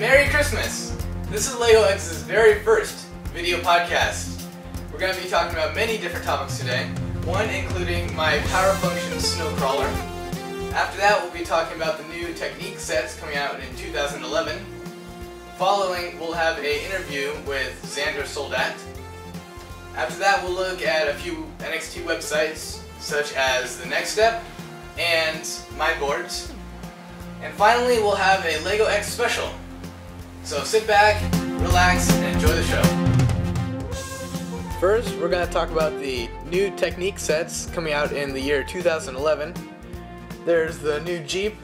Merry Christmas! This is LEGO X's very first video podcast. We're going to be talking about many different topics today, one including my Power Function Snowcrawler. After that, we'll be talking about the new Technique sets coming out in 2011. Following, we'll have an interview with Xander Soldat. After that, we'll look at a few NXT websites, such as The Next Step and MindBoards. And finally, we'll have a LEGO X special. So sit back, relax, and enjoy the show. First, we're going to talk about the new Technique sets coming out in the year 2011. There's the new Jeep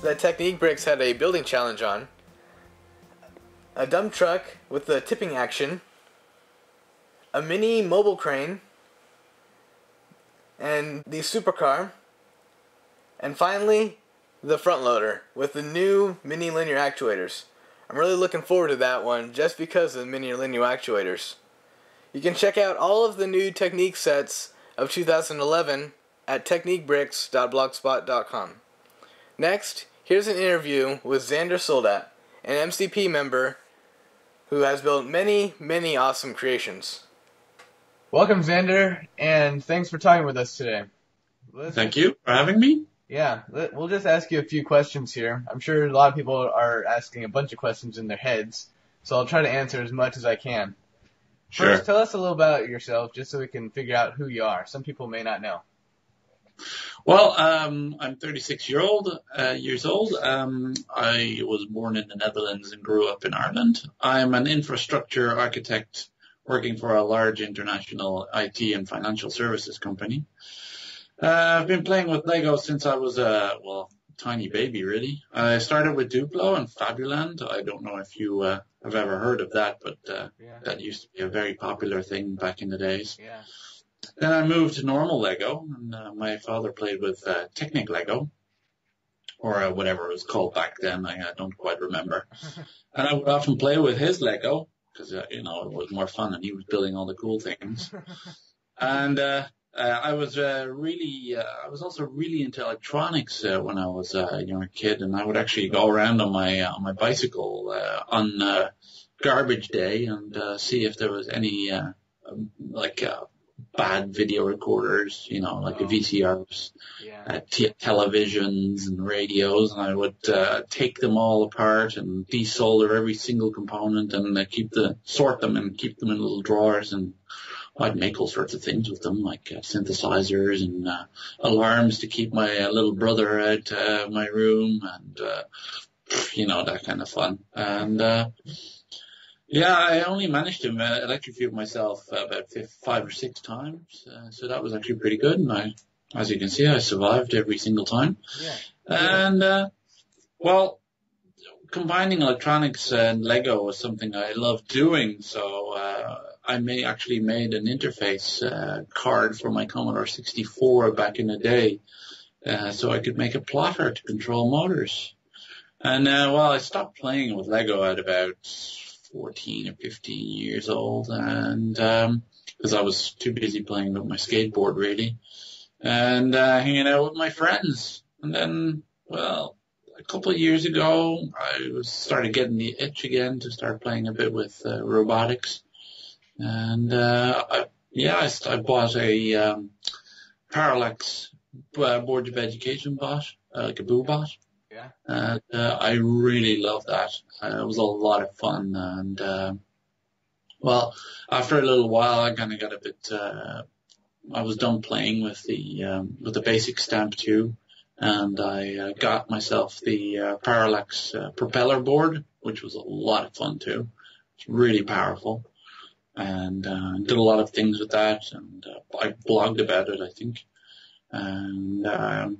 that Technique Bricks had a building challenge on, a dump truck with the tipping action, a mini mobile crane, and the supercar, and finally, the front loader with the new mini linear actuators. I'm really looking forward to that one just because of the mini linear actuators. You can check out all of the new Technique sets of 2011 at techniquebricks.blogspot.com. Next, here's an interview with Xander Soldat, an MCP member who has built many, many awesome creations. Welcome, Xander, and thanks for talking with us today. Thank you for having me. Yeah, we'll just ask you a few questions here. I'm sure a lot of people are asking a bunch of questions in their heads, so I'll try to answer as much as I can. Sure. First, tell us a little about yourself, just so we can figure out who you are. Some people may not know. Well, I'm 36 years old. I was born in the Netherlands and grew up in Ireland. I'm an infrastructure architect working for a large international IT and financial services company. I've been playing with Lego since I was a tiny baby, really. I started with Duplo and Fabuland. I don't know if you have ever heard of that, but that used to be a very popular thing back in the days. Yeah. Then I moved to normal Lego, and my father played with Technic Lego, or whatever it was called back then. I don't quite remember. And I would often play with his Lego because it was more fun, and he was building all the cool things. And I was also really into electronics when I was a younger kid, and I would actually go around on my bicycle on garbage day and see if there was any bad video recorders, like the VCRs, televisions and radios, and I would take them all apart and desolder every single component and sort them and keep them in little drawers, and I'd make all sorts of things with them, like synthesizers and alarms to keep my little brother out my room, and that kind of fun. And I only managed to electrocute myself about 5 or 6 times, so that was actually pretty good. And as you can see, I survived every single time. Yeah. And combining electronics and Lego was something I loved doing, so I made an interface card for my Commodore 64 back in the day, so I could make a plotter to control motors. And I stopped playing with Lego at about 14 or 15 years old, and because I was too busy playing with my skateboard, really, and hanging out with my friends. And then, a couple of years ago, I started getting the itch again to start playing a bit with robotics. And I bought a Parallax Board of Education bot, like a BooBot. Yeah. And I really loved that. It was a lot of fun. And after a little while, I kind of got a bit. I was done playing with the basic Stamp 2, and I got myself the Parallax propeller board, which was a lot of fun too. It's really powerful. And did a lot of things with that, and I blogged about it, I think. And I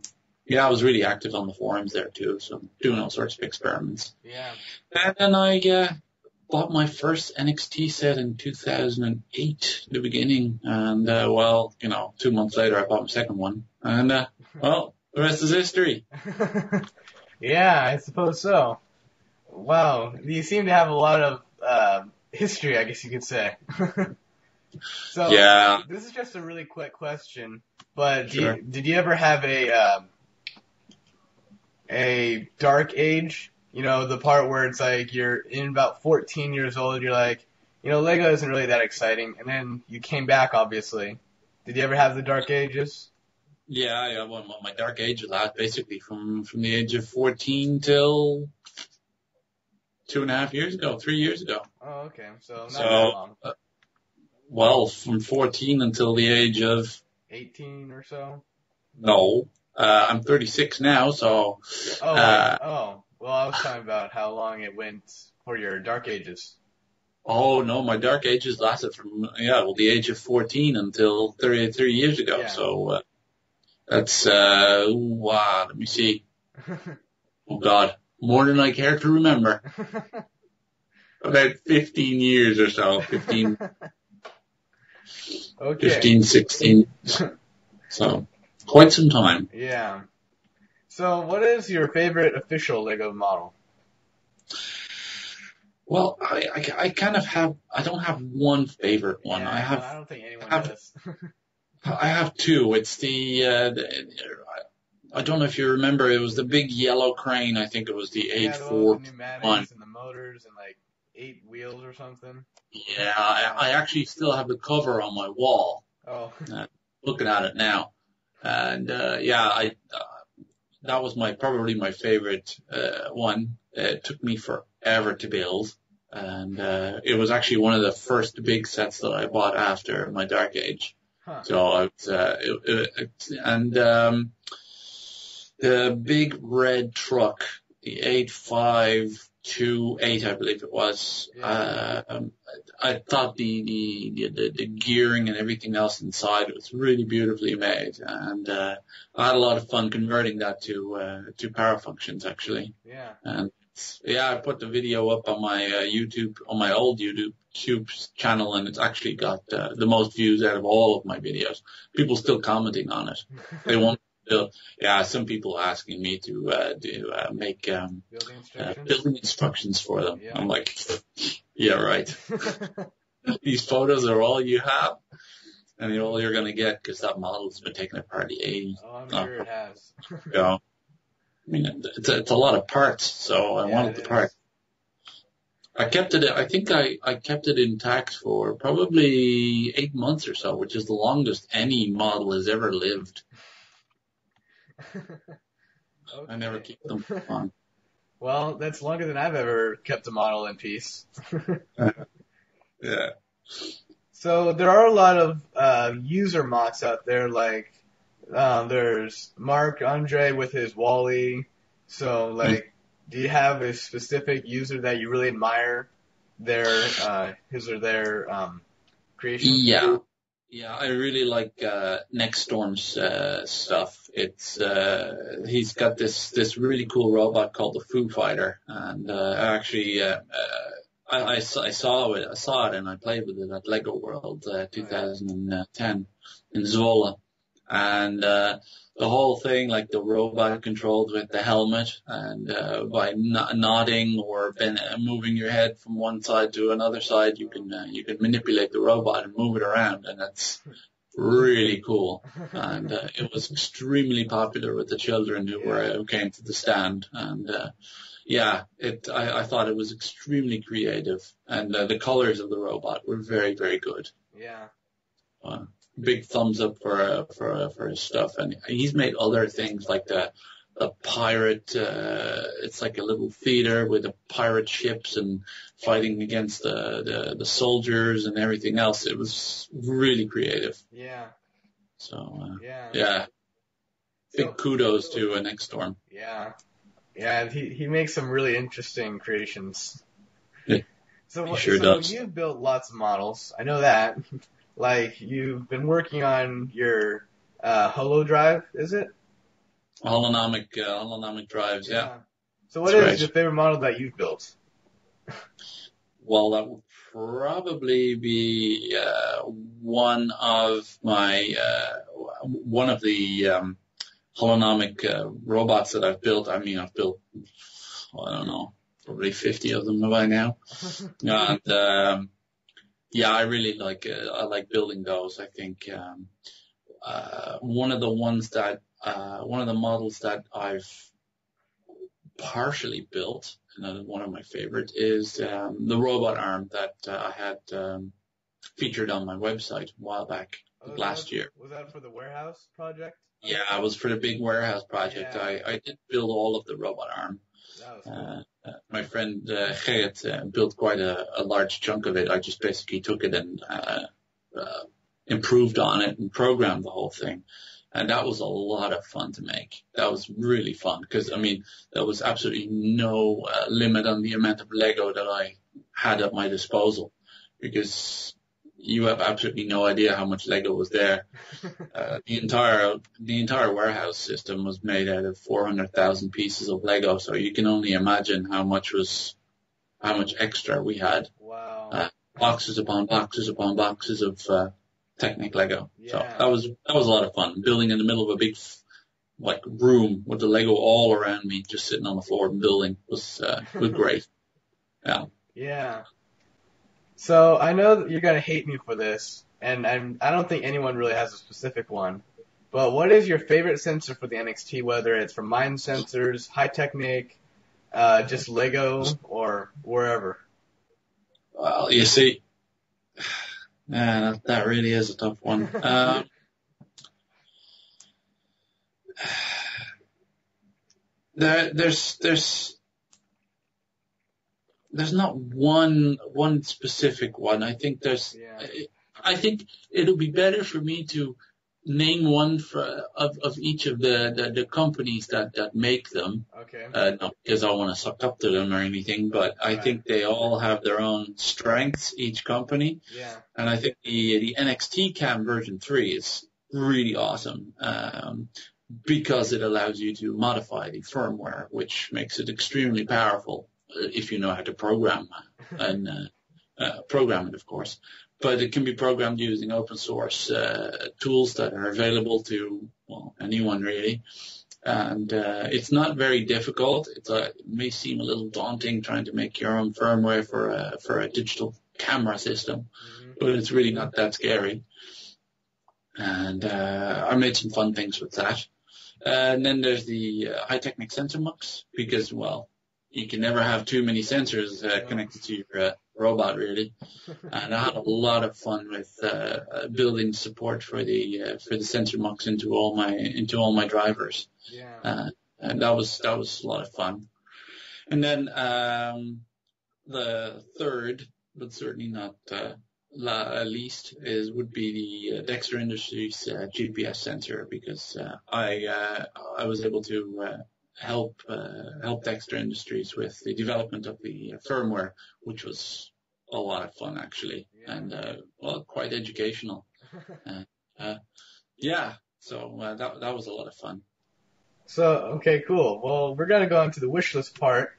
was really active on the forums there too, so doing all sorts of experiments. Yeah. And then I bought my first NXT set in 2008, the beginning, and 2 months later I bought my second one, and the rest is history. Yeah, I suppose so. Wow, you seem to have a lot of history, I guess you could say. So, yeah. This is just a really quick question, but Sure. did you ever have a dark age You know, the part where it's like you're in about 14 years old, you're like, you know, Lego isn't really that exciting, and then you came back, obviously. Did you ever have the Dark Ages? Yeah. Well, my dark age last basically from the age of 14 till 2.5 years ago, 3 years ago. Oh, okay. So not that So, long. well, from 14 until the age of 18 or so? no, I'm 36 now, so Oh, uh, well, I was talking about how long it went for your Dark Ages. oh no, my dark ages lasted from the age of 14 until 33 years ago. Yeah. So that's wow. Let me see. Oh God, more than I care to remember. About 15 years or so, Okay. 15, 16. So quite some time. Yeah. So, what is your favorite official Lego model? Well, I kind of have, I don't have one favorite one. Yeah, I no, have, I don't think anyone have, does. I have two. It's I don't know if you remember, it was the big yellow crane. I think it was the Yeah, the one with the 841. pneumatics and the motors and like 8 wheels or something. Yeah, I actually still have the cover on my wall. Oh. Looking at it now. And, that was probably my favorite, one. It took me forever to build. And, it was actually one of the first big sets that I bought after my Dark Age. Huh. So the big red truck, the 8528, I believe it was. Yeah. I thought the gearing and everything else inside was really beautifully made, and I had a lot of fun converting that to power functions actually. Yeah. And yeah, I put the video up on my on my old YouTube channel, and it's actually got the most views out of all of my videos. People still commenting on it. They want. Some people asking me to make building instructions for them. Yeah. I'm like, yeah, right. These photos are all you have, and all you're gonna get because that model's been taken apart the 80s. Oh, I'm sure it has. I mean, it's a lot of parts, so I wanted the parts. I kept it. I think I kept it intact for probably 8 months or so, which is the longest any model has ever lived. Okay. I never keep them on. Well, that's longer than I've ever kept a model in peace. Yeah. So there are a lot of user mods out there, like there's Mark Andre with his Wally. So, like, do you have a specific user that you really admire his or their creation? Yeah, I really like Nextstorm's stuff. It's he's got this really cool robot called the Foo Fighter, and I saw it and I played with it at Lego World 2010 in Zwolle, and the whole thing, like the robot controlled with the helmet, and by nodding or moving your head from one side to another side, you can manipulate the robot and move it around, and that's really cool. And it was extremely popular with the children who came to the stand, and I thought it was extremely creative, and the colors of the robot were very, very good. Yeah. Big thumbs up for his stuff, and he's made other things like the pirate. It's like a little theater with the pirate ships and fighting against the soldiers and everything else. It was really creative. Yeah. So big kudos to Nextstorm. Yeah. Yeah, he makes some really interesting creations. Yeah, So sure does. You've built lots of models. I know that. Like, you've been working on your Holo Drive, is it? Holonomic drives, yeah. So what is your favorite model that you've built? Well, that would probably be one of the holonomic robots that I've built. I mean, I've built, I don't know, probably 50 of them by now. And I really like building those. I think one of the models that I've partially built, and one of my favorite is the robot arm that I had featured on my website a while back, last year. Was that for the warehouse project? Yeah, I was for the big warehouse project. Yeah. I did build all of the robot arm. That was cool. My friend Geert built quite a large chunk of it. I just basically took it and improved on it and programmed the whole thing. And that was a lot of fun to make. That was really fun because, I mean, there was absolutely no limit on the amount of Lego that I had at my disposal because you have absolutely no idea how much Lego was there. The entire warehouse system was made out of 400,000 pieces of Lego, so you can only imagine how much extra we had. Wow. Boxes upon boxes upon boxes of Technic Lego. Yeah. So that was a lot of fun. Building in the middle of a big room with the Lego all around me, just sitting on the floor and building was great. Yeah. Yeah. So I know that you're gonna hate me for this, and I don't think anyone really has a specific one. But what is your favorite sensor for the NXT? Whether it's from Mind Sensors, Hi-Technic, just Lego, or wherever. Well, you see, that really is a tough one. There's not one specific one. I think I think it'll be better for me to name one of each of the companies that make them. Okay. Not because I want to suck up to them or anything, but I think they all have their own strengths, each company. Yeah. And I think the NXT Cam version 3 is really awesome. Because it allows you to modify the firmware, which makes it extremely powerful if you know how to program and program it, of course. But it can be programmed using open source tools that are available to anyone really. And it's not very difficult. It may seem a little daunting trying to make your own firmware for a digital camera system, but it's really not that scary. And I made some fun things with that. And then there's the Hi-Technic Sensor Mux, because, you can never have too many sensors connected to your robot, really. And I had a lot of fun with building support for the Sensor Mux into all my drivers. Yeah. And that was a lot of fun. And then the third, but certainly not least, would be the Dexter Industries GPS sensor, because I was able to help Dexter Industries with the development of the firmware, which was a lot of fun actually, and quite educational. So that was a lot of fun. So okay, cool. Well, we're gonna go into the wish list part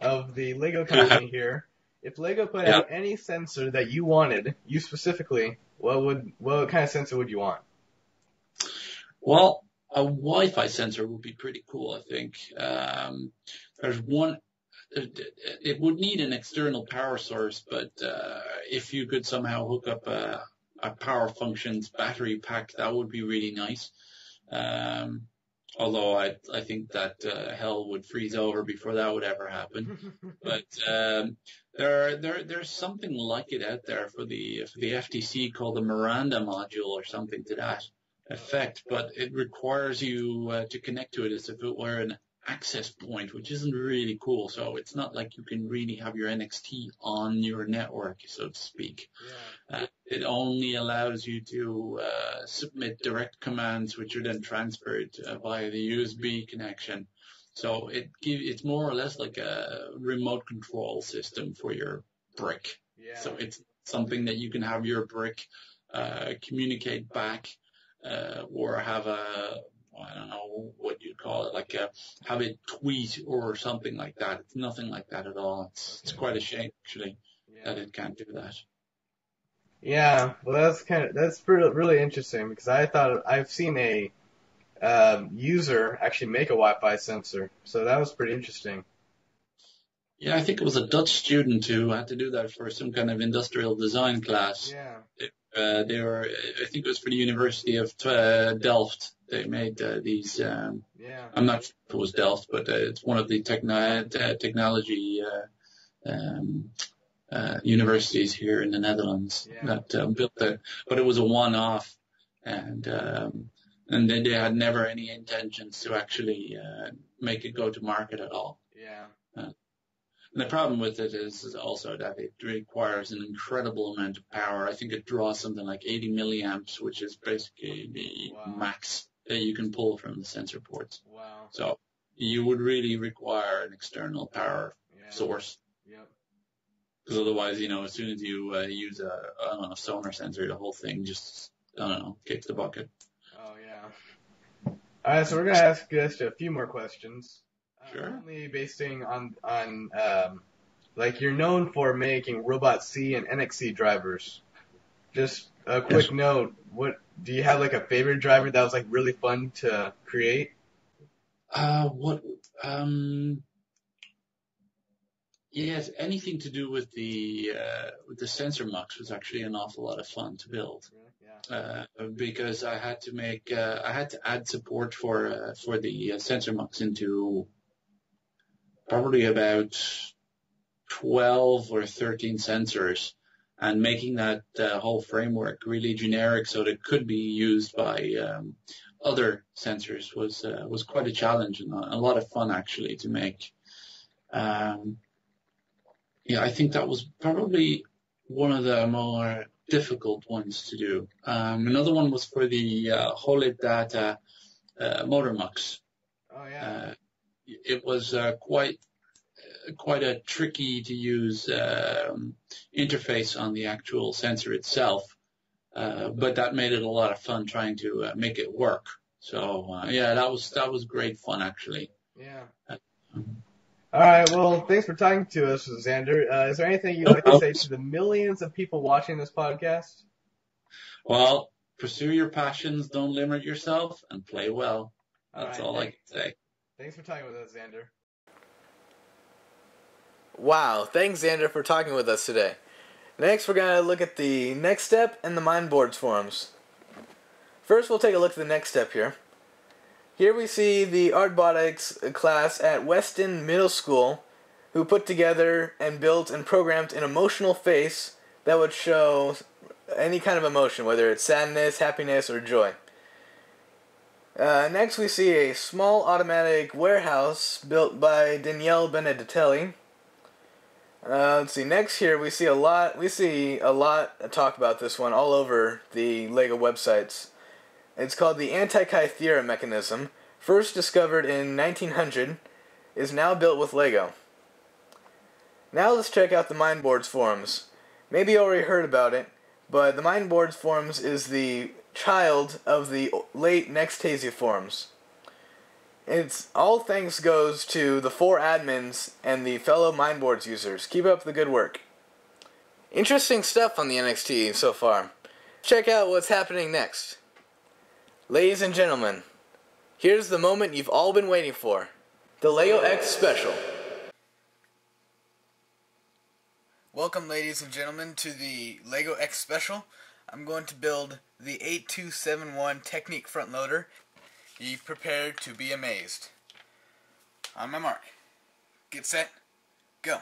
of the Lego company here. If Lego put out any sensor that you wanted, you specifically, what kind of sensor would you want? Well, a Wi-Fi sensor would be pretty cool, I think. There's one. It would need an external power source, but if you could somehow hook up a Power Functions battery pack, that would be really nice. Although I think that hell would freeze over before that would ever happen. But there's something like it out there for the FTC called the Miranda module or something to that effect. But it requires you to connect to it as if it were an access point, which isn't really cool. So it's not like you can really have your NXT on your network, so to speak. Yeah. It only allows you to submit direct commands, which are then transferred via the USB connection. So it's more or less like a remote control system for your brick. Yeah. So it's something that you can have your brick communicate back or have I don't know what you'd call it, like have it tweet or something like that. It's nothing like that at all. It's quite a shame actually that it can't do that. Yeah, well that's really interesting, because I've seen a user actually make a Wi-Fi sensor, so that was pretty interesting. Yeah, I think it was a Dutch student who had to do that for some kind of industrial design class. Yeah. They were, I think it was for the University of Delft. They made these. I'm not sure if it was Delft, but it's one of the technology universities here in the Netherlands that built it. But it was a one-off, and they had never any intentions to actually make it go to market at all. Yeah. And the problem with it is also that it requires an incredible amount of power. I think it draws something like 80 milliamps, which is basically the max that you can pull from the sensor ports. Wow. So you would really require an external power source. Yep. Because otherwise, as soon as you use a sonar sensor, the whole thing just, kicks the bucket. Oh, yeah. All right, so we're going to ask just a few more questions. Sure. Only basing on like you're known for making Robot C and NXC drivers. Just a quick note, what do you have like a favorite driver that was like really fun to create? Yes, anything to do with the sensor mux was actually an awful lot of fun to build. Because I had to add support for the sensor mux into probably about 12 or 13 sensors, and making that whole framework really generic so that it could be used by other sensors was quite a challenge and a lot of fun actually to make. I think that was probably one of the more difficult ones to do. Another one was for the HOLIT data motor mux. Oh yeah. It was quite a tricky to use interface on the actual sensor itself, but that made it a lot of fun trying to make it work. So that was great fun actually. Yeah. All right. Well, thanks for talking to us, Xander. Is there anything you'd like to say to the millions of people watching this podcast? Well, pursue your passions, don't limit yourself, and play well. That's all I can say. Thanks for talking with us, Xander. Wow, thanks, Xander, for talking with us today. Next, we're going to look at the next step and the Mindboards forums. First, we'll take a look at the next step here. Here we see the Artbotics class at Weston Middle School who put together and built and programmed an emotional face that would show any kind of emotion, whether it's sadness, happiness, or joy. Next, we see a small automatic warehouse built by Daniele Beneditelli. Let's see. Next, here we see a lot. We see a lot of talk about this one all over the LEGO websites. It's called the Anti-Kythera mechanism. First discovered in 1900, is now built with LEGO. Now let's check out the Mindboards forums. Maybe you already heard about it, but the Mindboards forums is the child of the late Nextasia forums. It's all thanks goes to the 4 admins and the fellow Mindboards users. Keep up the good work. Interesting stuff on the NXT so far. Check out what's happening next. Ladies and gentlemen, here's the moment you've all been waiting for. The LEGO X Special. Welcome, ladies and gentlemen, to the LEGO X Special. I'm going to build the 8271 Technique front loader. Be prepared to be amazed. On my mark. Get set. Go.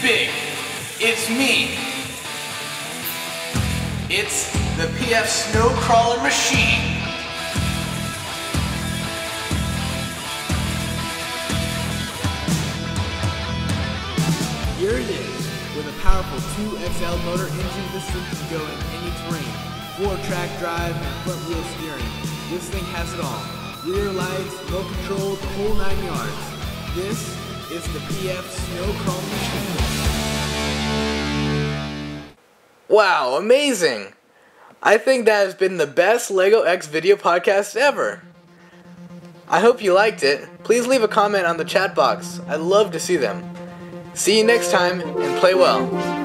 big. It's me. It's the PF Snow Crawler Machine. Here it is. With a powerful 2XL motor engine, this thing can go in any terrain. 4-track drive and front wheel steering. This thing has it all. Rear lights, remote control, the whole 9 yards. This is the PF Snow Crawler Machine. Wow, amazing! I think that has been the best LEGO X video podcast ever. I hope you liked it. Please leave a comment on the chat box. I'd love to see them. See you next time, and play well.